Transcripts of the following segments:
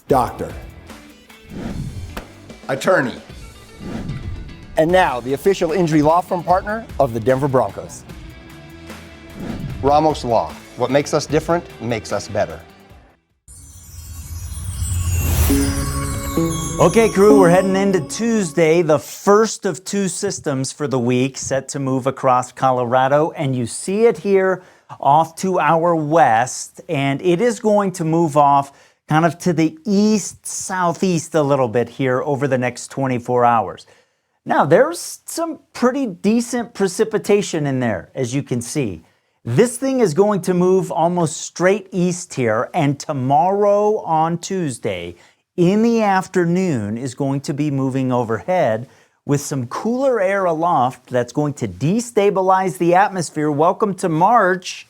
doctor, attorney, and now the official injury law firm partner of the Denver Broncos. Ramos Law. What makes us different makes us better. Okay, crew, we're heading into Tuesday, the first of two systems for the week set to move across Colorado, and you see it here off to our west, and it is going to move off kind of to the east-southeast a little bit here over the next 24 hours. Now, there's some pretty decent precipitation in there, as you can see. This thing is going to move almost straight east here, and tomorrow on Tuesday, in the afternoon, is going to be moving overhead with some cooler air aloft that's going to destabilize the atmosphere. Welcome to March,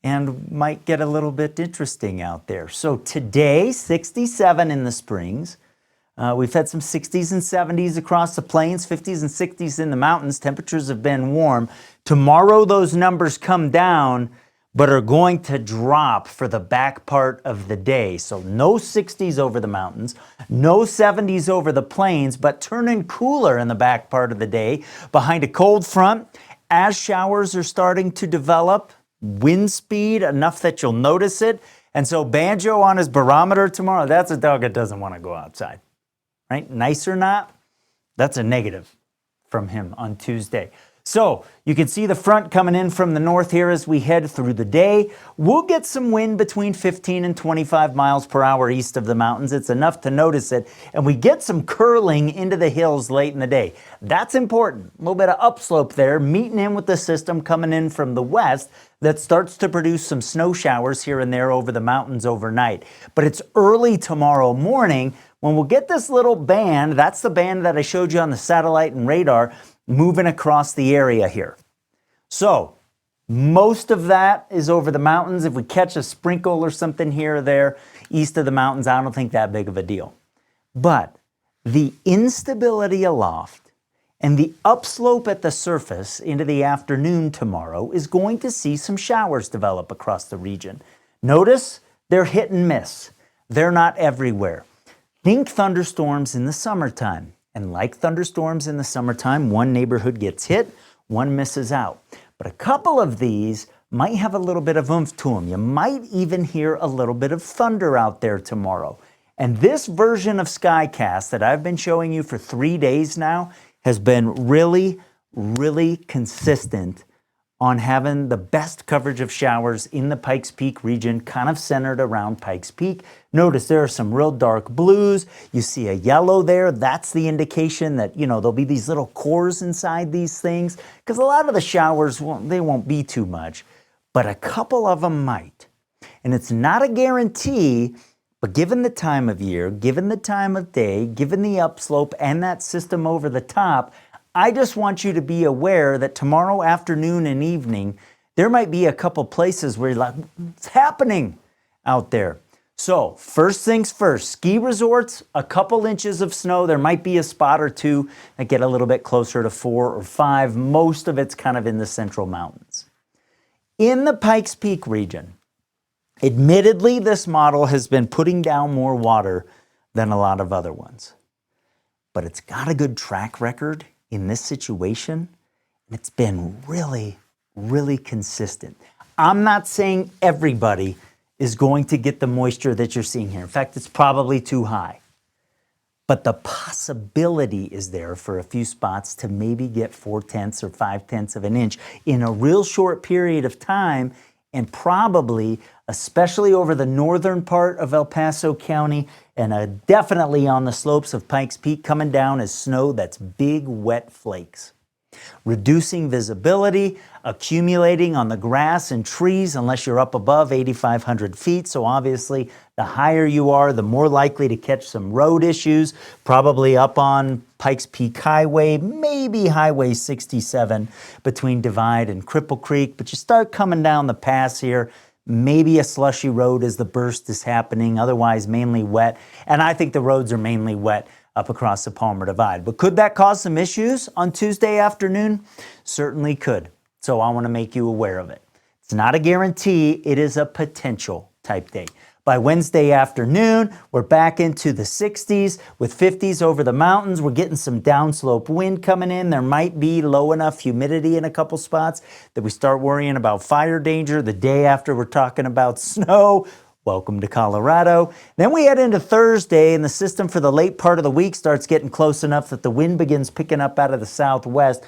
and might get a little bit interesting out there. So today, 67 in the Springs. We've had some 60s and 70s across the plains, 50s and 60s in the mountains. Temperatures have been warm. Tomorrow, those numbers come down, but are going to drop for the back part of the day. So no 60s over the mountains, no 70s over the plains, but turning cooler in the back part of the day behind a cold front as showers are starting to develop. Wind speed enough that you'll notice it. And so Banjo on his barometer tomorrow, that's a dog that doesn't want to go outside. Right? Nice or not, that's a negative from him on Tuesday. So you can see the front coming in from the north here as we head through the day. We'll get some wind between 15 and 25 miles per hour east of the mountains. It's enough to notice it. And we get some curling into the hills late in the day. That's important. A little bit of upslope there, meeting in with the system coming in from the west that starts to produce some snow showers here and there over the mountains overnight. But it's early tomorrow morning when we'll get this little band. That's the band that I showed you on the satellite and radar moving across the area here. So most of that is over the mountains. If we catch a sprinkle or something here or there east of the mountains, I don't think that big of a deal. But the instability aloft and the upslope at the surface into the afternoon tomorrow is going to see some showers develop across the region. Notice they're hit and miss. They're not everywhere. Think thunderstorms in the summertime. And like thunderstorms in the summertime, one neighborhood gets hit, one misses out. But a couple of these might have a little bit of oomph to them. You might even hear a little bit of thunder out there tomorrow. And this version of Skycast that I've been showing you for 3 days now has been really, really consistent on having the best coverage of showers in the Pikes Peak region, kind of centered around Pikes Peak. Notice there are some real dark blues. You see a yellow there. That's the indication that, there'll be these little cores inside these things, because a lot of the showers, they won't be too much, but a couple of them might. And it's not a guarantee, but given the time of year, given the time of day, given the upslope and that system over the top, I just want you to be aware that tomorrow afternoon and evening, there might be a couple places where you're like, what's happening out there? So first things first, ski resorts, a couple inches of snow. There might be a spot or two that get a little bit closer to 4 or 5. Most of it's kind of in the central mountains. In the Pikes Peak region, admittedly, this model has been putting down more water than a lot of other ones, but it's got a good track record in this situation, and it's been really, really consistent. I'm not saying everybody is going to get the moisture that you're seeing here. In fact, it's probably too high. But the possibility is there for a few spots to maybe get 4/10 or 5/10 of an inch in a real short period of time, and probably, especially over the northern part of El Paso County, and definitely on the slopes of Pikes Peak, coming down as snow that's big, wet flakes. Reducing visibility, accumulating on the grass and trees unless you're up above 8,500 feet. So obviously, the higher you are, the more likely to catch some road issues, probably up on Pikes Peak Highway, maybe Highway 67 between Divide and Cripple Creek. But you start coming down the pass here, maybe a slushy road as the burst is happening, otherwise mainly wet. And I think the roads are mainly wet up across the Palmer Divide. But could that cause some issues on Tuesday afternoon? Certainly could. So I want to make you aware of it. It's not a guarantee, it is a potential type day. By Wednesday afternoon, we're back into the 60s with 50s over the mountains. We're getting some downslope wind coming in. There might be low enough humidity in a couple spots that we start worrying about fire danger. The day after, we're talking about snow. Welcome to Colorado. Then we head into Thursday, and the system for the late part of the week starts getting close enough that the wind begins picking up out of the southwest.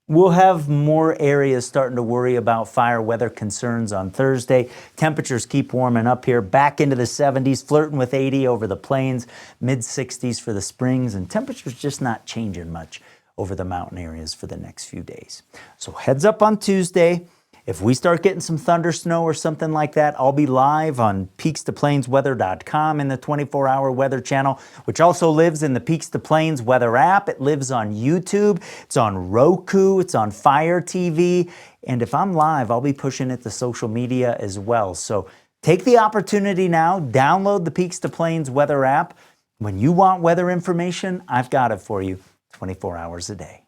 We'll have more areas starting to worry about fire weather concerns on Thursday. Temperatures keep warming up here, back into the 70s, flirting with 80 over the plains, mid-60s for the springs, and temperatures just not changing much over the mountain areas for the next few days. So heads up on Tuesday. If we start getting some thunder snow or something like that, I'll be live on peaks2plainsweather.com in the 24-hour weather channel, which also lives in the Peaks to Plains weather app. It lives on YouTube. It's on Roku. It's on Fire TV. And if I'm live, I'll be pushing it to social media as well. So take the opportunity now. Download the Peaks to Plains weather app. When you want weather information, I've got it for you 24 hours a day.